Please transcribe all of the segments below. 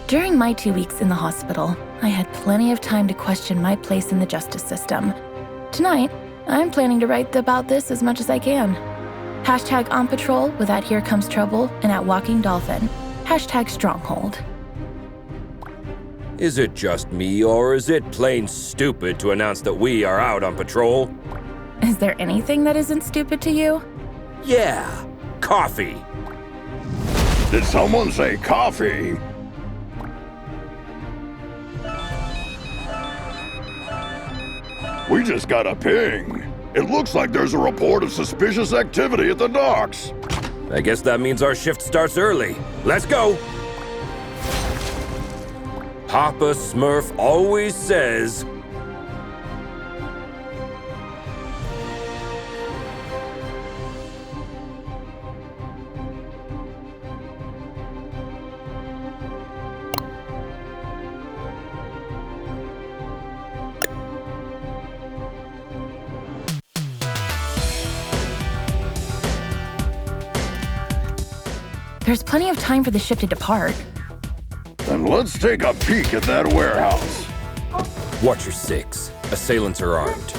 During my 2 weeks in the hospital, I had plenty of time to question my place in the justice system. Tonight, I'm planning to write about this as much as I can. Hashtag on patrol with at Here Comes Trouble and at Walking Dolphin. Hashtag Stronghold. Is it just me, or is it plain stupid to announce that we are out on patrol? Is there anything that isn't stupid to you? Yeah, coffee. Did someone say coffee? We just got a ping. It looks like there's a report of suspicious activity at the docks. I guess that means our shift starts early. Let's go! Papa Smurf always says... There's plenty of time for the ship to depart. Then let's take a peek at that warehouse. Watch your six. Assailants are armed.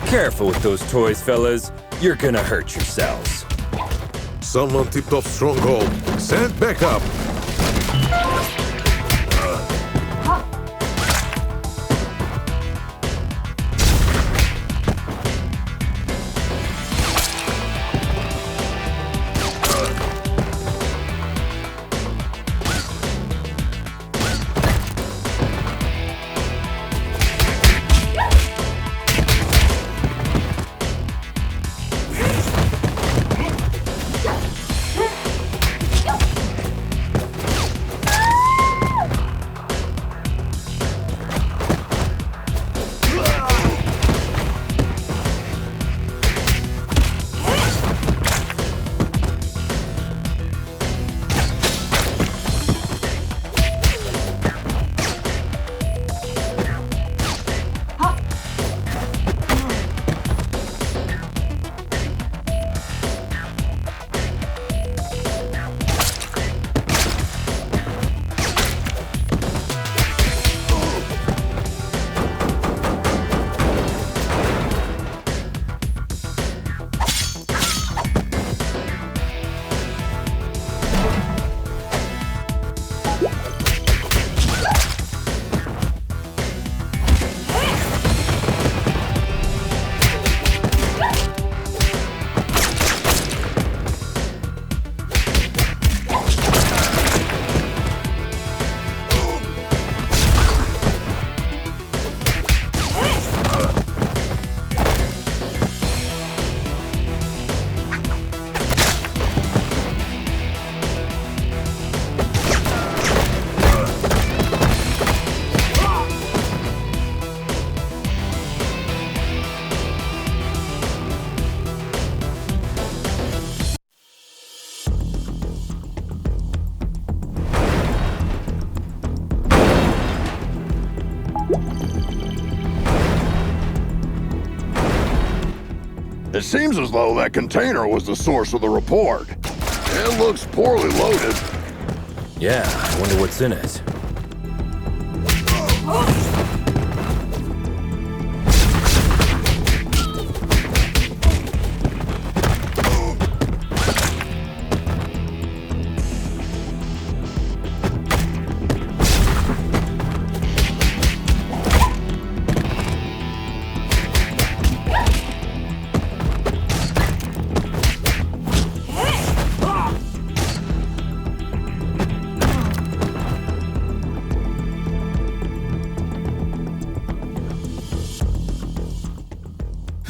Careful with those toys, fellas. You're gonna hurt yourselves. Someone tipped off Stronghold. Send backup. It seems as though that container was the source of the report. It looks poorly loaded. Yeah, I wonder what's in it.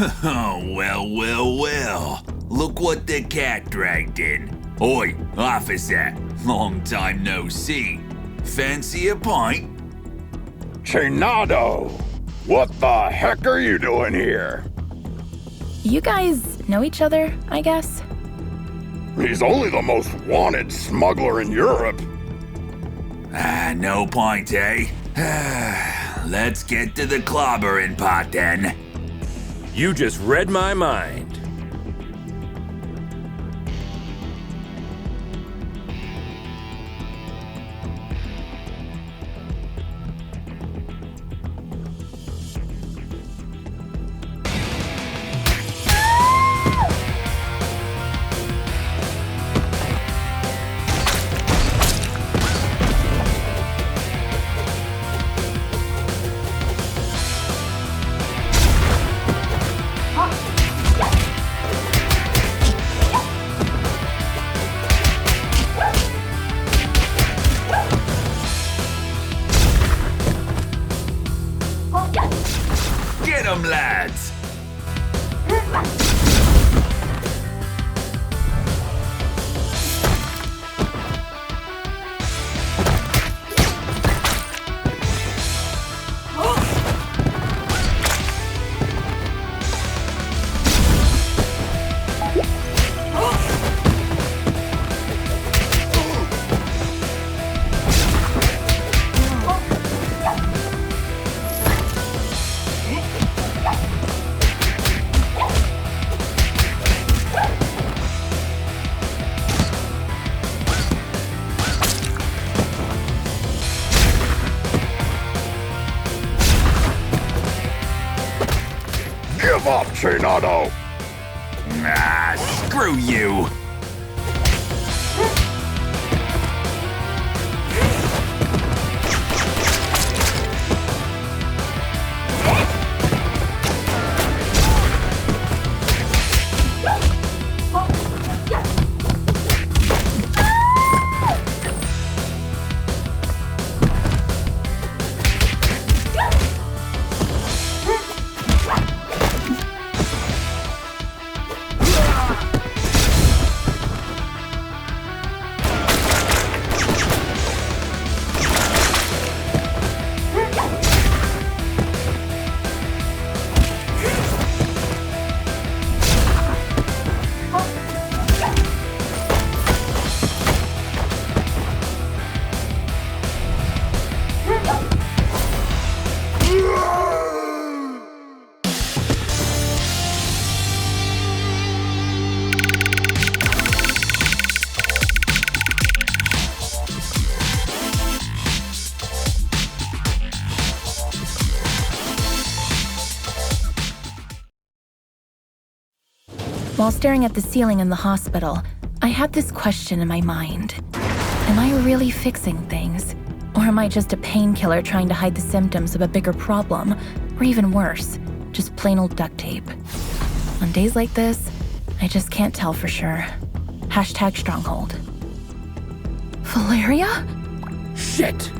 Oh, well. Look what the cat dragged in. Oi, officer. Long time no see. Fancy a pint? Chinado! What the heck are you doing here? You guys know each other, I guess? He's only the most wanted smuggler in Europe. No point, eh? Let's get to the clobbering pot then. You just read my mind. Get 'em, lads! Give up, Chinado! Screw you! While staring at the ceiling in the hospital, I had this question in my mind. Am I really fixing things? Or am I just a painkiller trying to hide the symptoms of a bigger problem? Or even worse, just plain old duct tape? On days like this, I just can't tell for sure. Hashtag Stronghold. Valeria? Shit!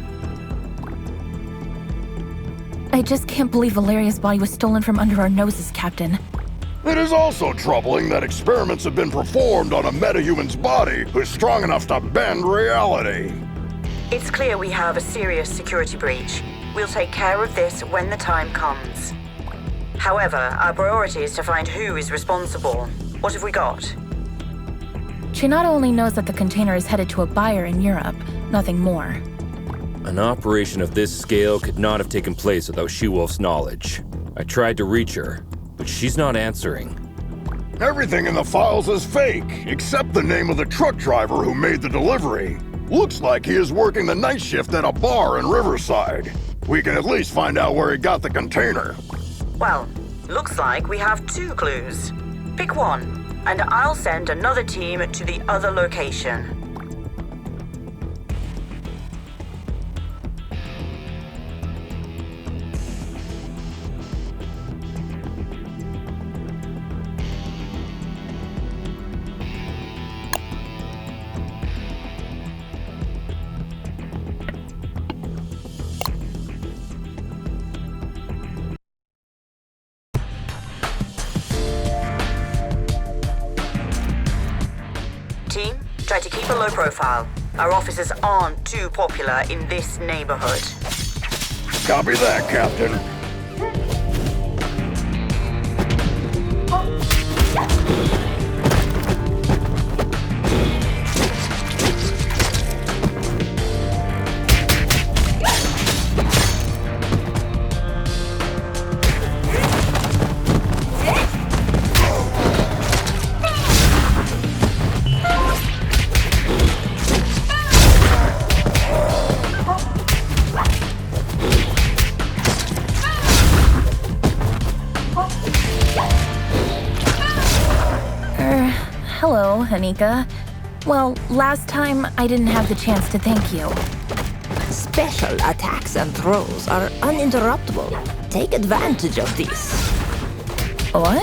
I just can't believe Valeria's body was stolen from under our noses, Captain. It is also troubling that experiments have been performed on a metahuman's body who's strong enough to bend reality. It's clear we have a serious security breach. We'll take care of this when the time comes. However, our priority is to find who is responsible. What have we got? Chinado only knows that the container is headed to a buyer in Europe, nothing more. An operation of this scale could not have taken place without She-Wolf's knowledge. I tried to reach her, but she's not answering. Everything in the files is fake, except the name of the truck driver who made the delivery. Looks like he is working the night shift at a bar in Riverside. We can at least find out where he got the container. Well, looks like we have 2 clues. Pick one, and I'll send another team to the other location. Team, try to keep a low profile. Our officers aren't too popular in this neighborhood. Copy that, Captain. Hello, Anika. Well, last time I didn't have the chance to thank you. Special attacks and throws are uninterruptible. Take advantage of this. What?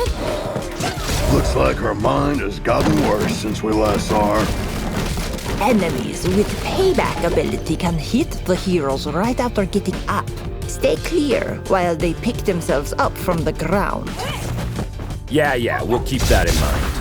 Looks like her mind has gotten worse since we last saw her. Enemies with payback ability can hit the heroes right after getting up. Stay clear while they pick themselves up from the ground. Yeah, we'll keep that in mind.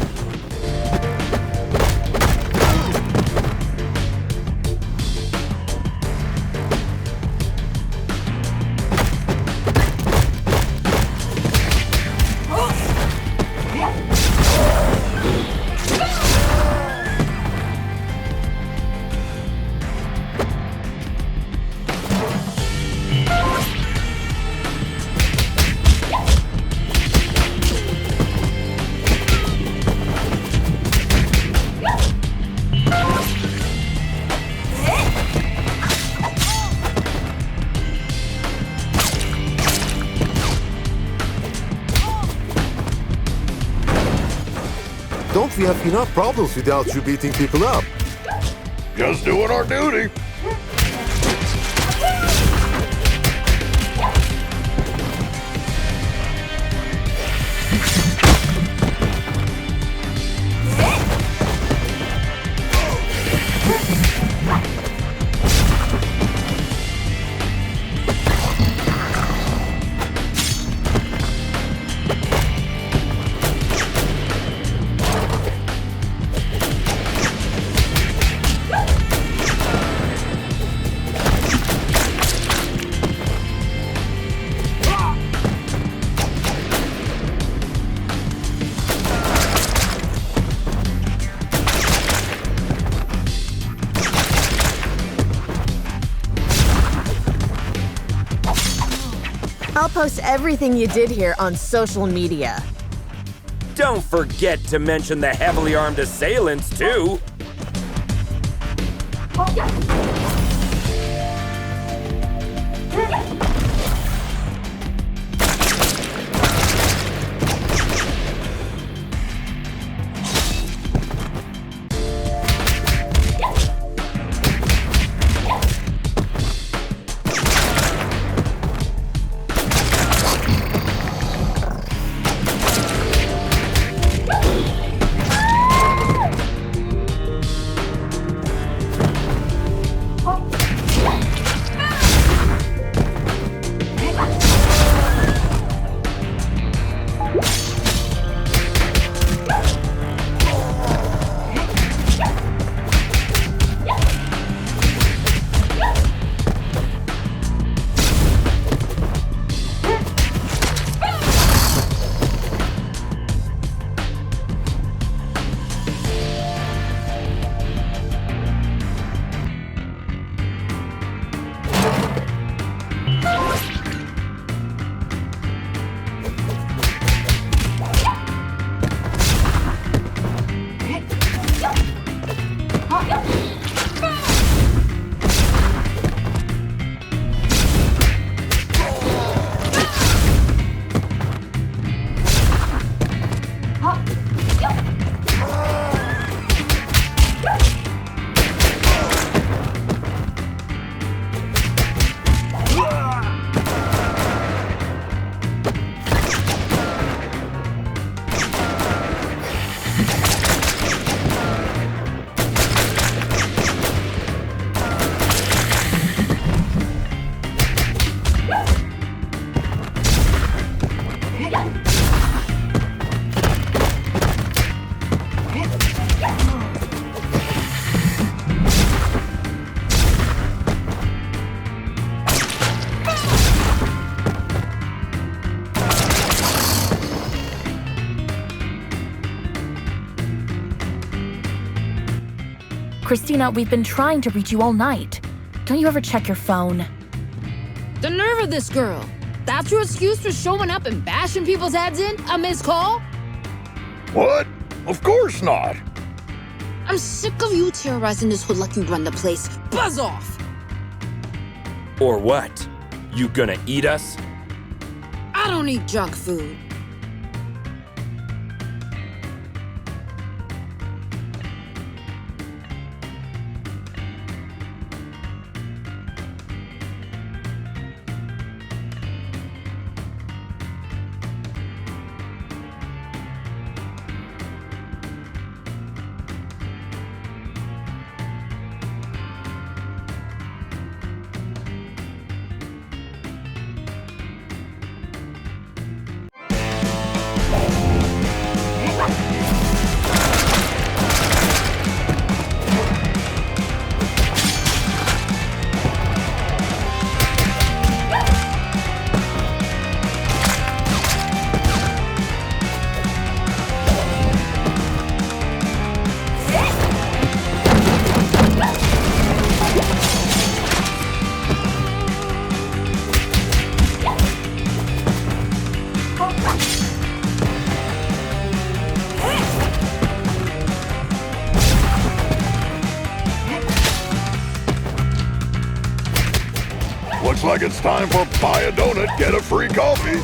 Don't we have enough problems without you beating people up? Just doing our duty. I'll post everything you did here on social media. Don't forget to mention the heavily armed assailants, too. Christina, we've been trying to reach you all night. Don't you ever check your phone? The nerve of this girl. That's your excuse for showing up and bashing people's heads in? A missed call? What? Of course not. I'm sick of you terrorizing this hood like you run the place. Buzz off! Or what? You gonna eat us? I don't eat junk food. Looks like it's time for buy a donut, get a free coffee.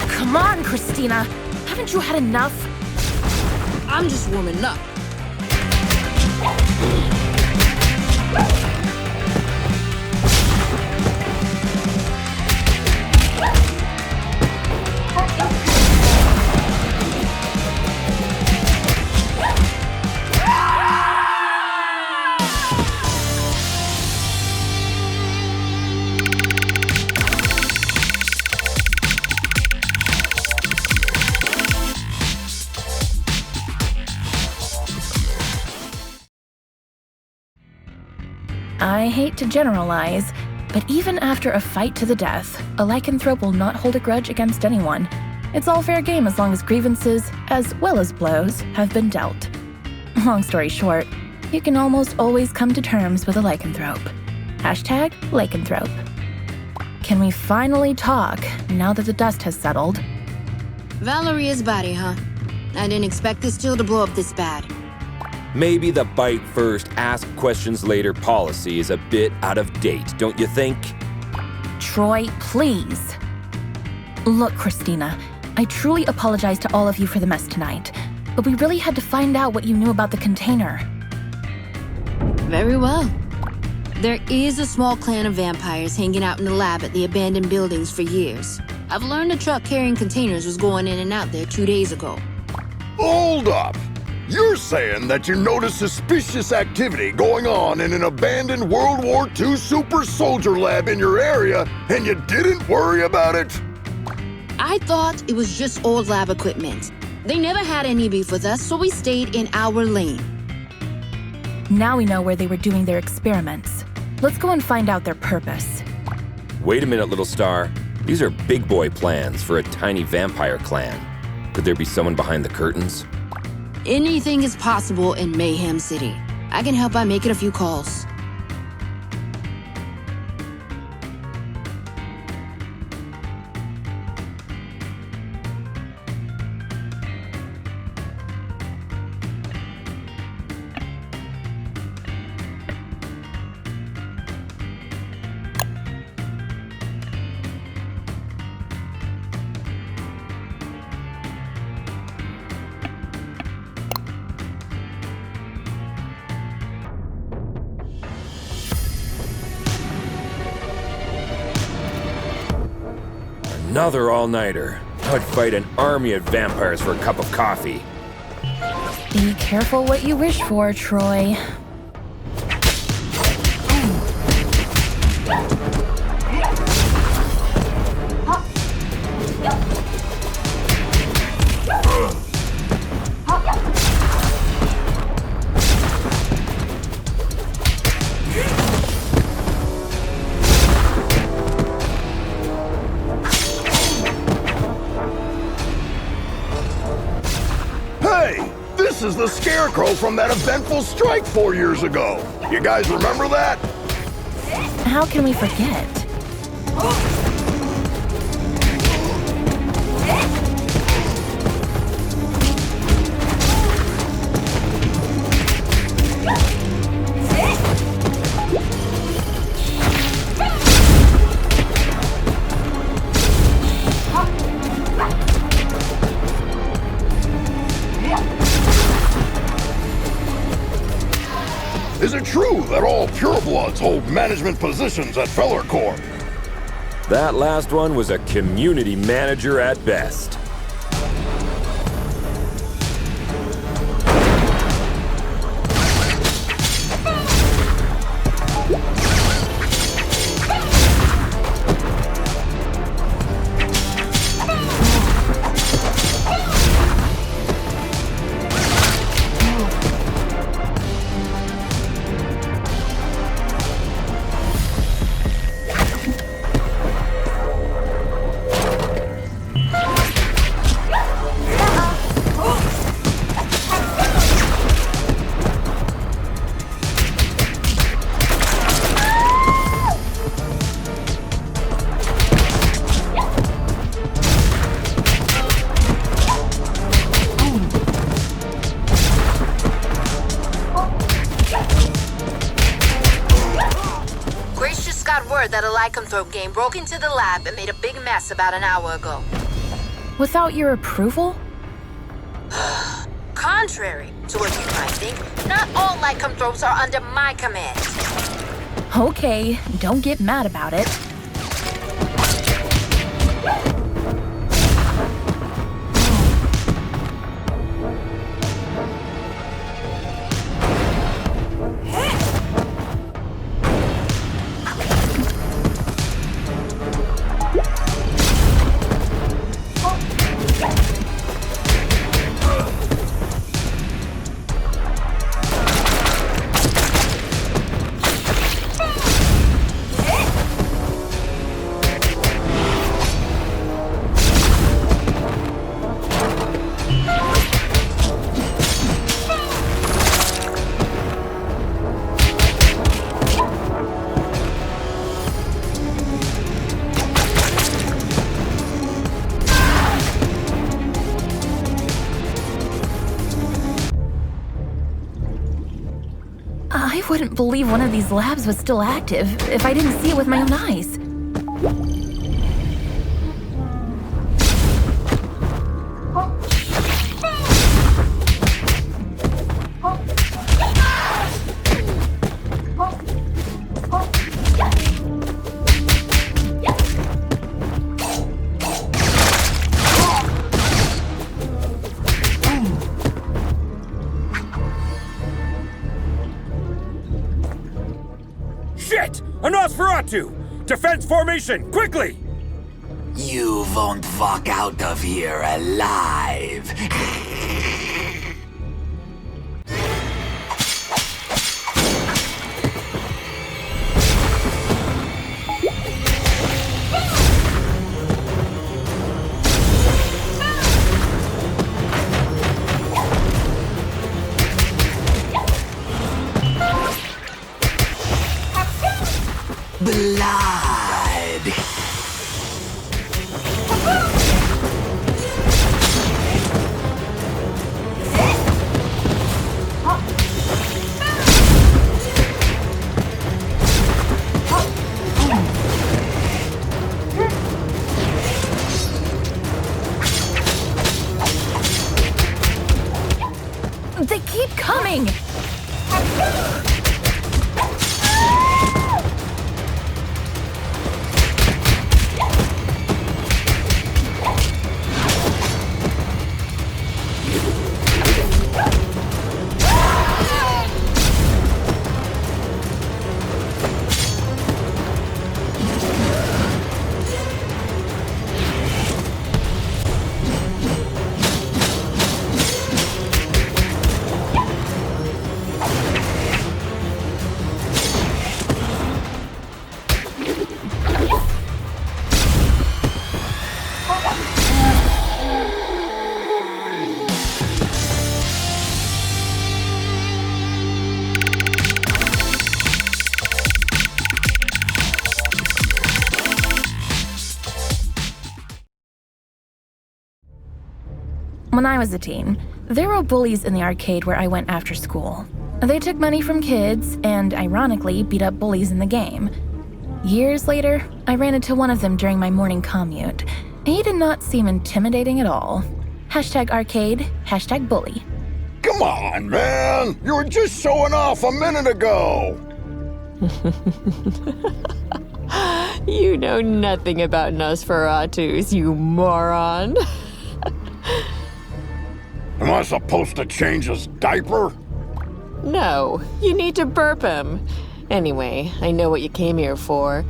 Come on, Christina. Haven't you had enough? I'm just warming up. I hate to generalize, but even after a fight to the death, a lycanthrope will not hold a grudge against anyone. It's all fair game as long as grievances, as well as blows, have been dealt. Long story short, you can almost always come to terms with a lycanthrope. Hashtag lycanthrope. Can we finally talk now that the dust has settled? Valeria's body, huh? I didn't expect this deal to blow up this bad. Maybe the bite first, ask questions later policy is a bit out of date, don't you think? Troy, please. Look, Christina, I truly apologize to all of you for the mess tonight, but we really had to find out what you knew about the container. Very well. There is a small clan of vampires hanging out in the lab at the abandoned buildings for years. I've learned a truck carrying containers was going in and out there 2 days ago. Hold up! You're saying that you noticed suspicious activity going on in an abandoned World War II super soldier lab in your area, and you didn't worry about it? I thought it was just old lab equipment. They never had any beef with us, so we stayed in our lane. Now we know where they were doing their experiments. Let's go and find out their purpose. Wait a minute, little star. These are big boy plans for a tiny vampire clan. Could there be someone behind the curtains? Anything is possible in Mayhem City. I can help by making a few calls. Another all-nighter. I'd fight an army of vampires for a cup of coffee. Be careful what you wish for, Troy. This is the Scarecrow from that eventful strike 4 years ago. You guys remember that? How can we forget? Is it true that all purebloods hold management positions at Feller Corp? That last one was a community manager at best. That a lycanthrope game broke into the lab and made a big mess about an hour ago. Without your approval? Contrary to what you might think, not all lycanthropes are under my command. Okay, don't get mad about it. I wouldn't believe one of these labs was still active if I didn't see it with my own eyes. Defense formation, quickly! You won't walk out of here alive. Blood! When I was a teen, there were bullies in the arcade where I went after school. They took money from kids and, ironically, beat up bullies in the game. Years later, I ran into one of them during my morning commute. He did not seem intimidating at all. #arcade, #bully. Come on, man! You were just showing off a minute ago! You know nothing about Nosferatus, you moron. Am I supposed to change his diaper? No, you need to burp him. Anyway, I know what you came here for,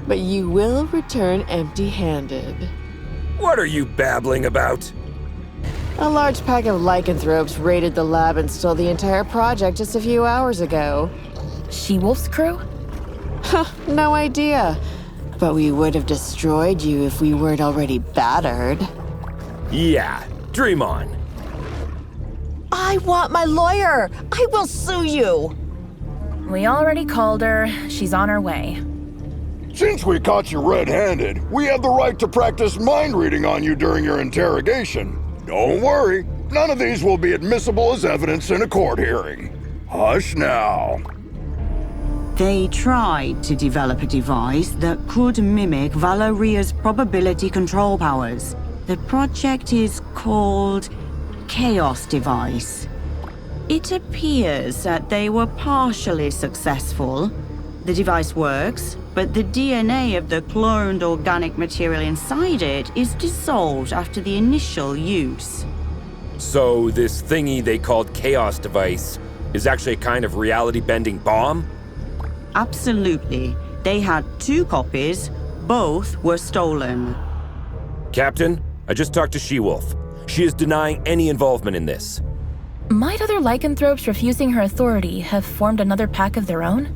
but you will return empty-handed. What are you babbling about? A large pack of lycanthropes raided the lab and stole the entire project just a few hours ago. She-Wolf's crew? No idea. But we would have destroyed you if we weren't already battered. Yeah, dream on. I want my lawyer! I will sue you! We already called her. She's on her way. Since we caught you red-handed, we have the right to practice mind reading on you during your interrogation. Don't worry, none of these will be admissible as evidence in a court hearing. Hush now. They tried to develop a device that could mimic Valeria's probability control powers. The project is called Chaos Device. It appears that they were partially successful. The device works, but the DNA of the cloned organic material inside it is dissolved after the initial use. So this thingy they called Chaos Device is actually a kind of reality-bending bomb? Absolutely. They had 2 copies. Both were stolen. Captain, I just talked to She-Wolf. She is denying any involvement in this. Might other lycanthropes refusing her authority have formed another pack of their own?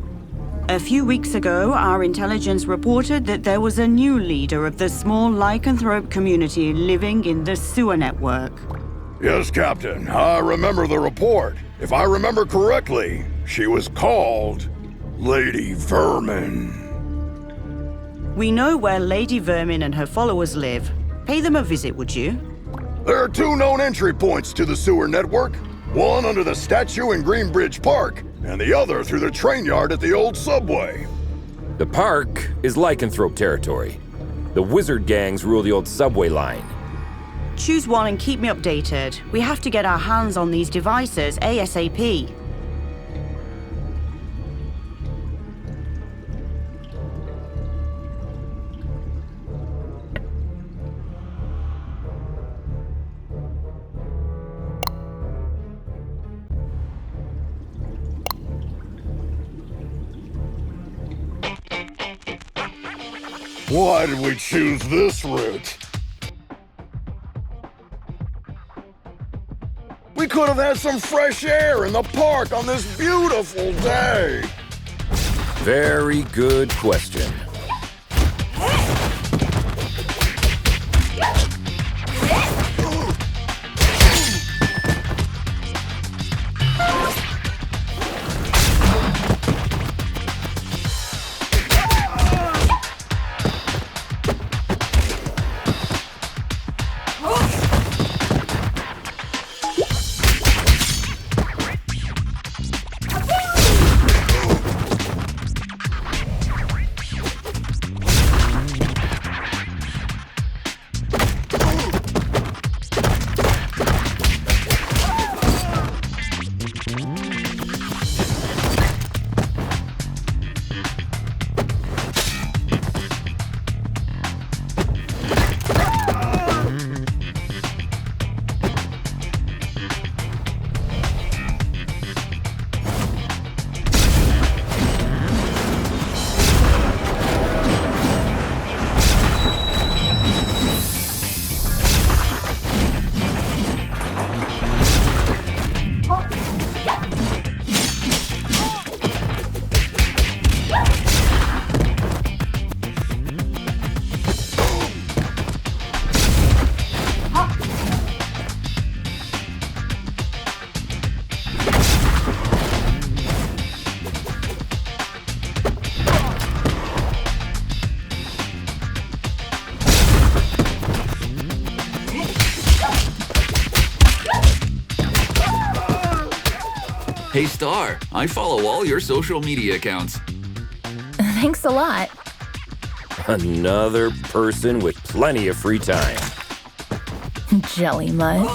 A few weeks ago, our intelligence reported that there was a new leader of the small lycanthrope community living in the sewer network. Yes, Captain, I remember the report. If I remember correctly, she was called Lady Vermin. We know where Lady Vermin and her followers live. Pay them a visit, would you? There are 2 known entry points to the sewer network. One under the statue in Greenbridge Park, and the other through the train yard at the old subway. The park is lycanthrope territory. The wizard gangs rule the old subway line. Choose one and keep me updated. We have to get our hands on these devices ASAP. Why did we choose this route? We could have had some fresh air in the park on this beautiful day. Very good question. Hey Star, I follow all your social media accounts. Thanks a lot. Another person with plenty of free time. Jelly much?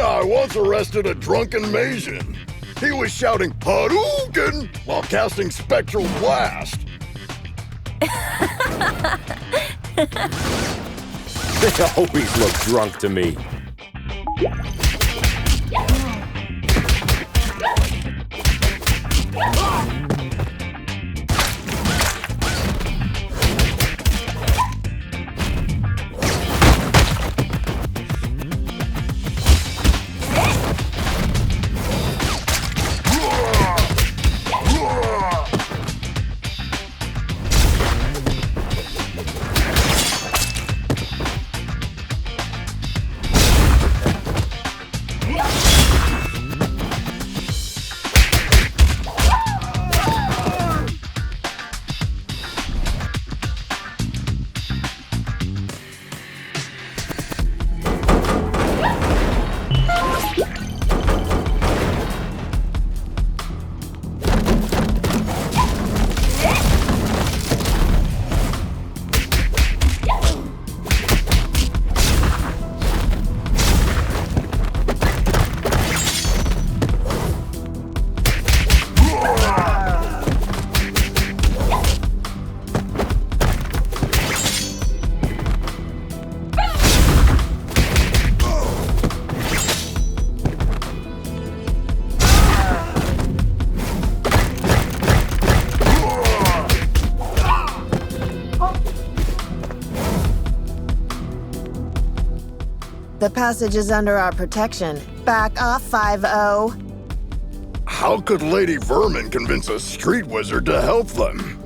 I once arrested a drunken Maysian. He was shouting Hadouken while casting Spectral Blast. They always look drunk to me. The passage is under our protection. Back off, 5-0. How could Lady Vermin convince a street wizard to help them?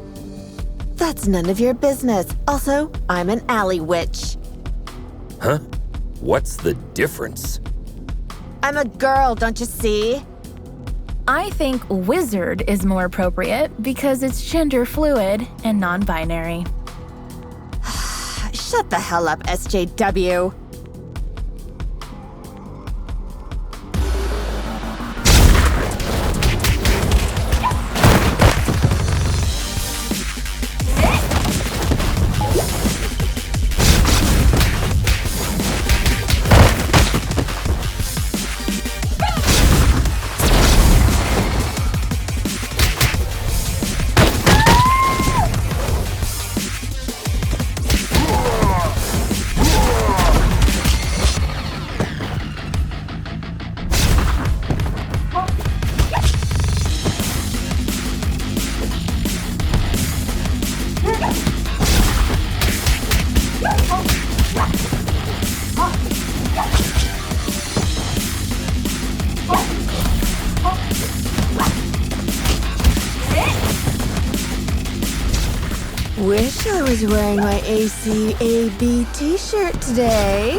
That's none of your business. Also, I'm an alley witch. Huh? What's the difference? I'm a girl, don't you see? I think wizard is more appropriate because it's gender fluid and non-binary. Shut the hell up, SJW. Wish I was wearing my ACAB t-shirt today.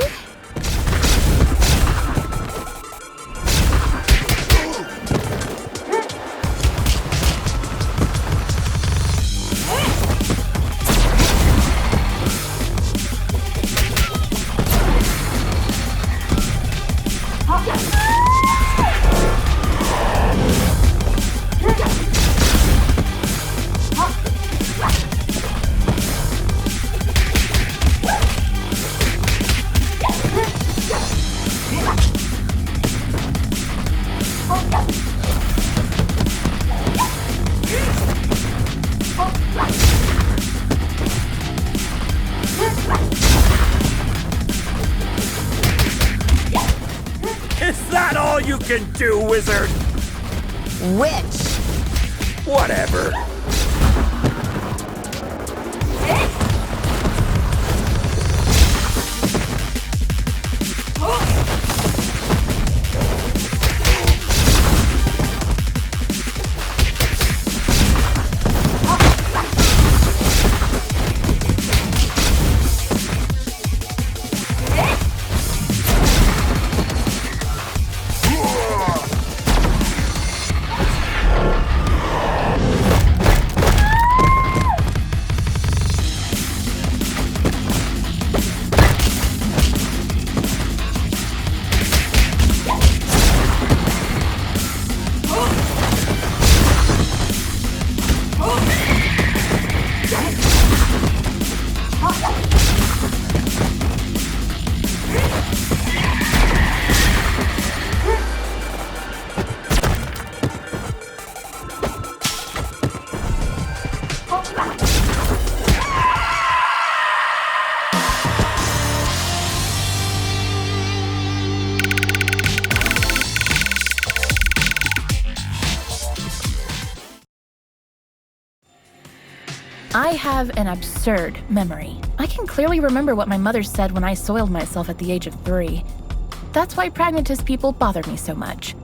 fucking do, wizard? Which? Whatever. I have an absurd memory. I can clearly remember what my mother said when I soiled myself at the age of 3. That's why pragmatist people bother me so much.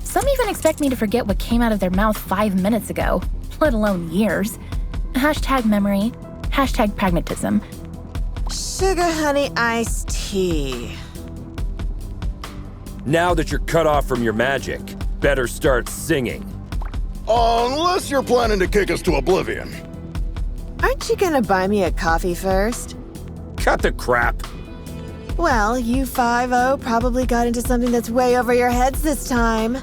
Some even expect me to forget what came out of their mouth 5 minutes ago, let alone years. Hashtag memory, hashtag pragmatism. Sugar honey iced tea. Now that you're cut off from your magic, better start singing. Unless you're planning to kick us to oblivion. Aren't you gonna buy me a coffee first? Cut the crap. Well, you 5-0 probably got into something that's way over your heads this time.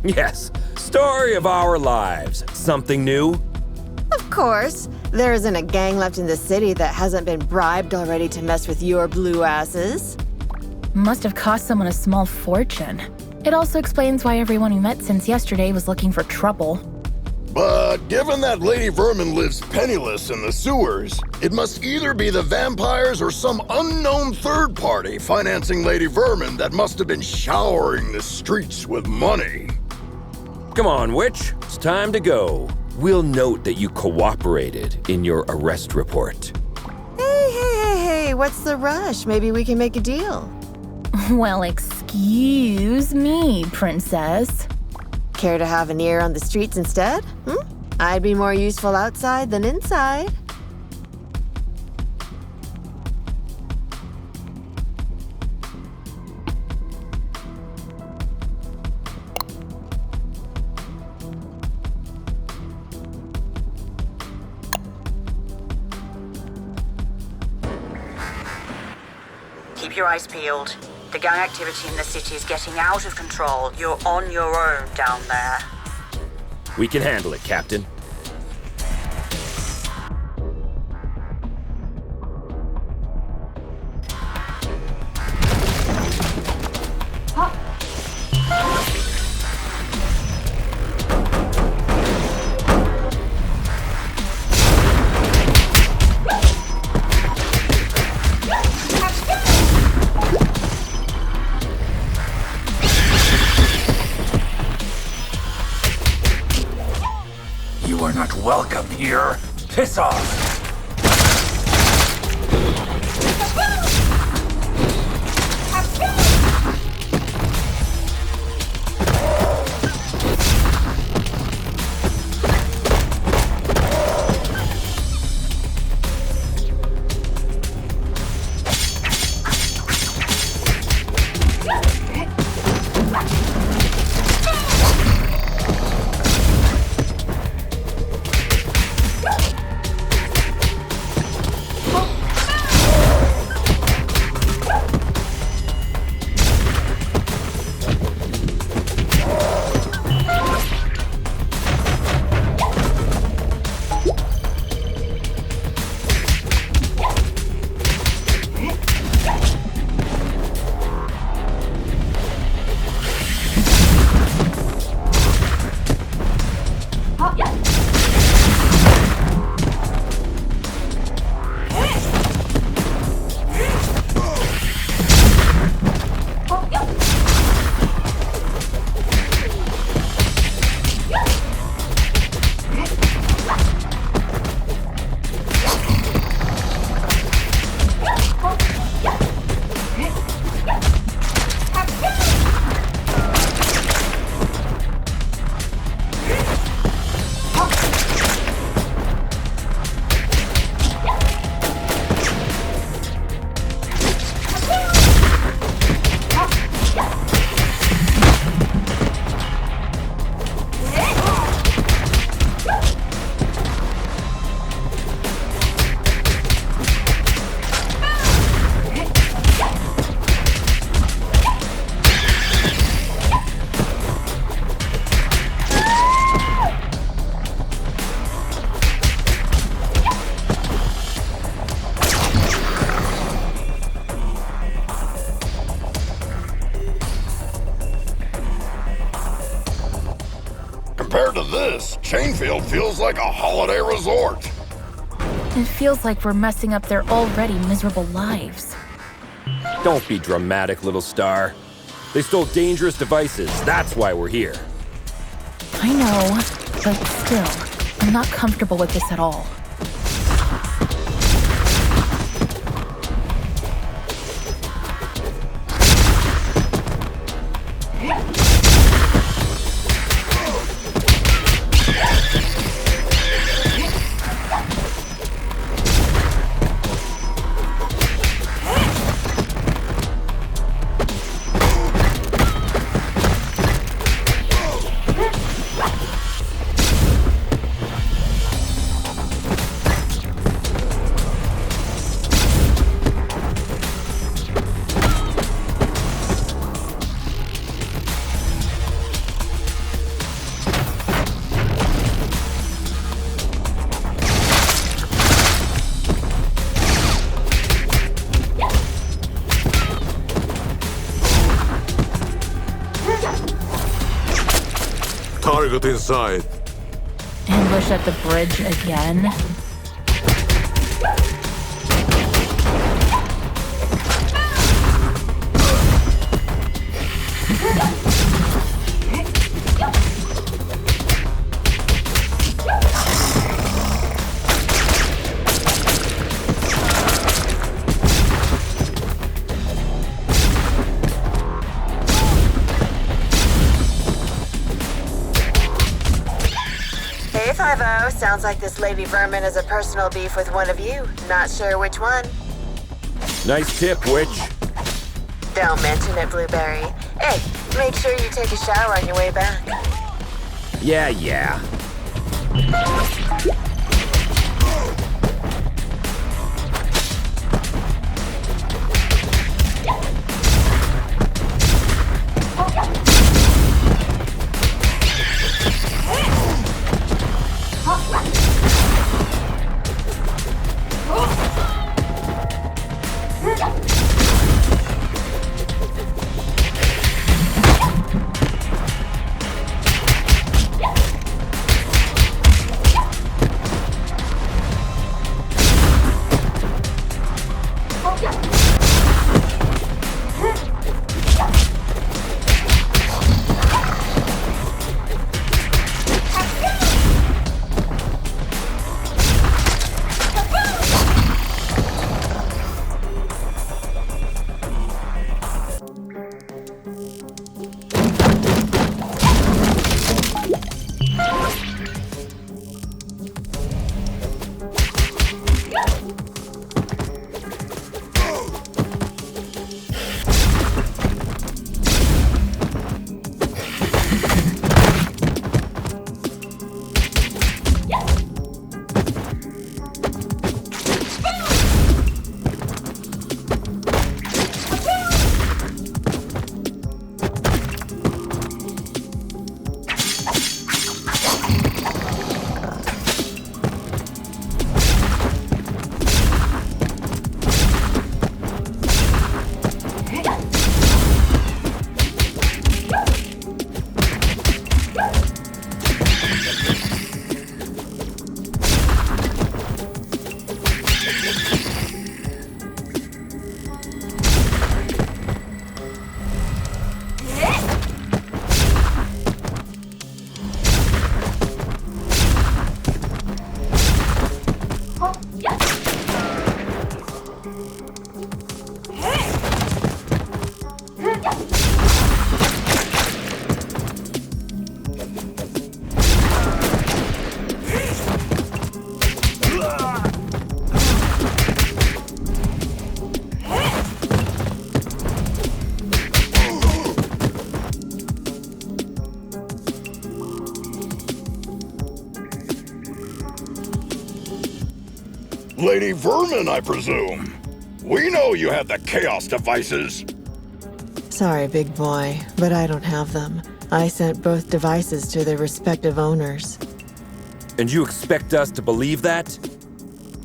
Yes, story of our lives. Something new? Of course. There isn't a gang left in the city that hasn't been bribed already to mess with your blue asses. Must have cost someone a small fortune. It also explains why everyone we met since yesterday was looking for trouble. But given that Lady Vermin lives penniless in the sewers, it must either be the vampires or some unknown third party financing Lady Vermin that must have been showering the streets with money. Come on, witch. It's time to go. We'll note that you cooperated in your arrest report. Hey, what's the rush? Maybe we can make a deal. Well, excuse me, princess. Care to have an ear on the streets instead? I'd be more useful outside than inside. Keep your eyes peeled. The gang activity in the city is getting out of control. You're on your own down there. We can handle it, Captain. You are not welcome here. Piss off. this, Chainfield feels like a holiday resort. It feels like we're messing up their already miserable lives. Don't be dramatic, little star. They stole dangerous devices. That's why we're here. I know, but still, I'm not comfortable with this at all. Target inside. Ambush at the bridge again? Hey, 5-0. Sounds like this Lady Vermin has a personal beef with one of you. Not sure which one. Nice tip, Witch. Don't mention it, Blueberry. Hey, make sure you take a shower on your way back. Yeah. Lady Vermin, I presume. We know you have the Chaos devices. Sorry, big boy, but I don't have them. I sent both devices to their respective owners. And you expect us to believe that?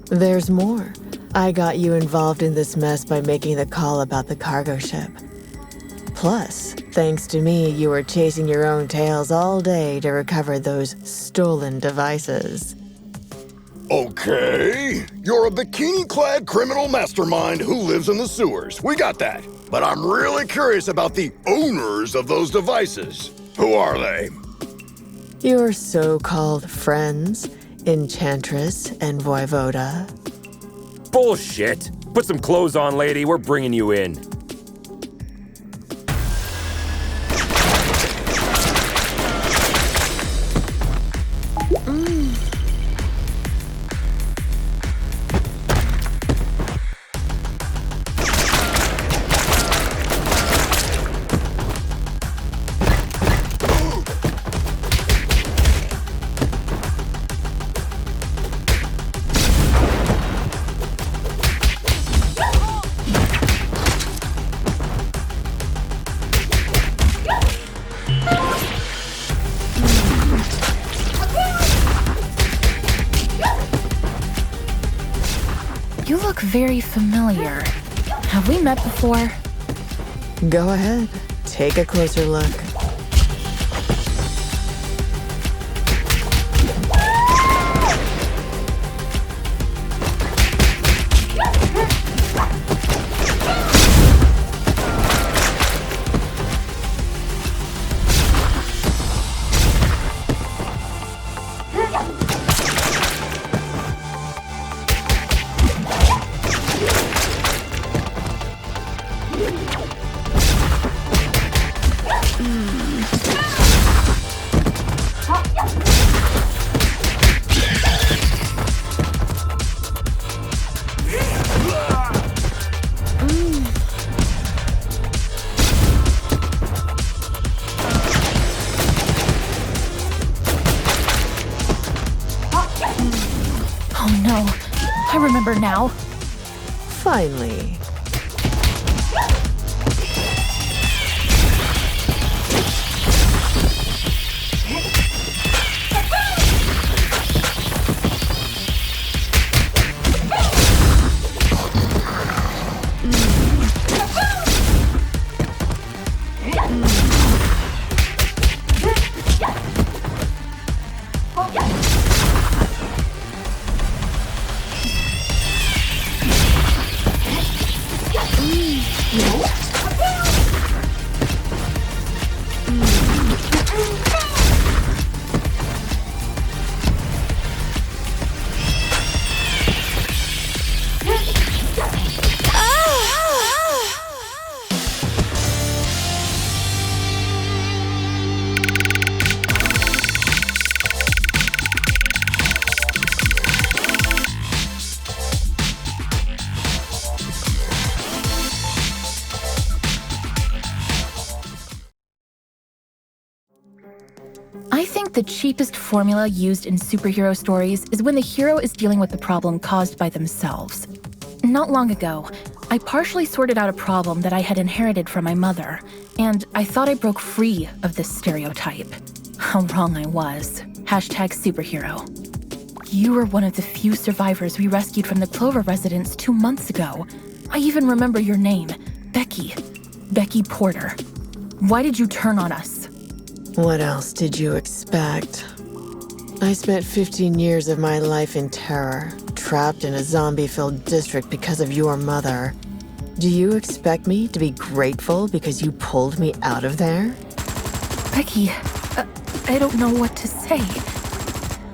There's more. I got you involved in this mess by making the call about the cargo ship. Plus, thanks to me, you were chasing your own tails all day to recover those stolen devices. Okay, you're a bikini-clad criminal mastermind who lives in the sewers. We got that. But I'm really curious about the owners of those devices. Who are they? Your so-called friends, Enchantress and Voivoda. Bullshit! Put some clothes on, lady. We're bringing you in. You look very familiar. Have we met before? Go ahead, take a closer look. Oh no, I remember now. Finally. I think the cheapest formula used in superhero stories is when the hero is dealing with the problem caused by themselves. Not long ago, I partially sorted out a problem that I had inherited from my mother, and I thought I broke free of this stereotype. How wrong I was. #superhero. You were one of the few survivors we rescued from the Clover residence 2 months ago. I even remember your name, Becky. Becky Porter. Why did you turn on us? What else did you expect? I spent 15 years of my life in terror, trapped in a zombie-filled district because of your mother. Do you expect me to be grateful because you pulled me out of there? Becky, I don't know what to say.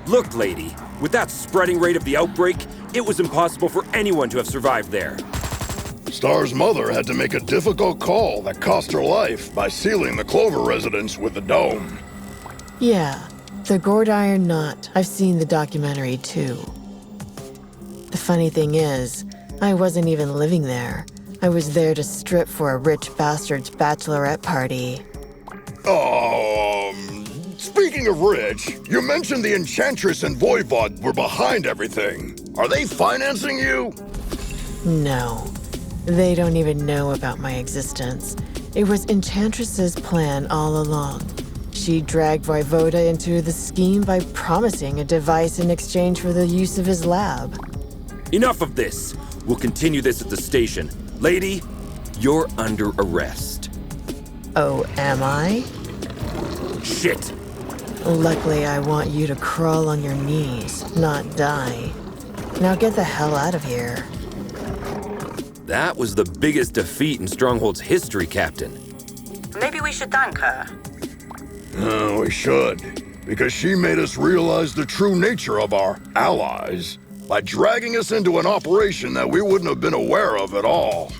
Look, lady, with that spreading rate of the outbreak, it was impossible for anyone to have survived there. Star's mother had to make a difficult call that cost her life by sealing the Clover residence with a dome. Yeah, the gourd iron knot. I've seen the documentary too. The funny thing is, I wasn't even living there. I was there to strip for a rich bastard's bachelorette party. Speaking of rich, you mentioned the Enchantress and Voivod were behind everything. Are they financing you? No. They don't even know about my existence. It was Enchantress's plan all along. She dragged Voivoda into the scheme by promising a device in exchange for the use of his lab. Enough of this. We'll continue this at the station. Lady, you're under arrest. Oh, am I? Shit! Luckily, I want you to crawl on your knees, not die. Now get the hell out of here. That was the biggest defeat in Stronghold's history, Captain. Maybe we should thank her. We should, because she made us realize the true nature of our allies by dragging us into an operation that we wouldn't have been aware of at all.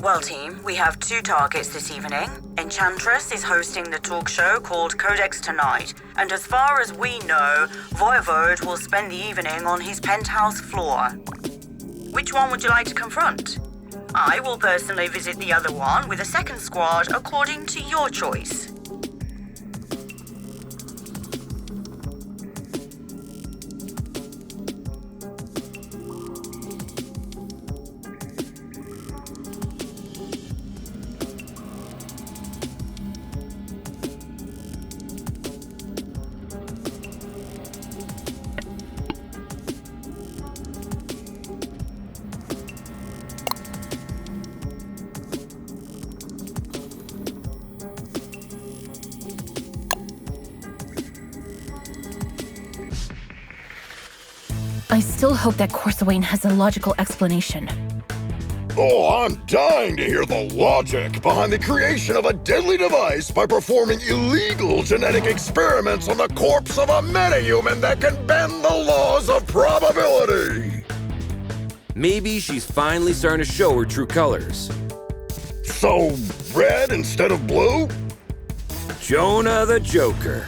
Well, team, we have 2 targets this evening. Enchantress is hosting the talk show called Codex Tonight, and as far as we know, Voivode will spend the evening on his penthouse floor. Which one would you like to confront? I will personally visit the other one with a second squad according to your choice. I still hope that Corsawane has a logical explanation. Oh, I'm dying to hear the logic behind the creation of a deadly device by performing illegal genetic experiments on the corpse of a metahuman that can bend the laws of probability. Maybe she's finally starting to show her true colors. So, red instead of blue? Jonah the Joker.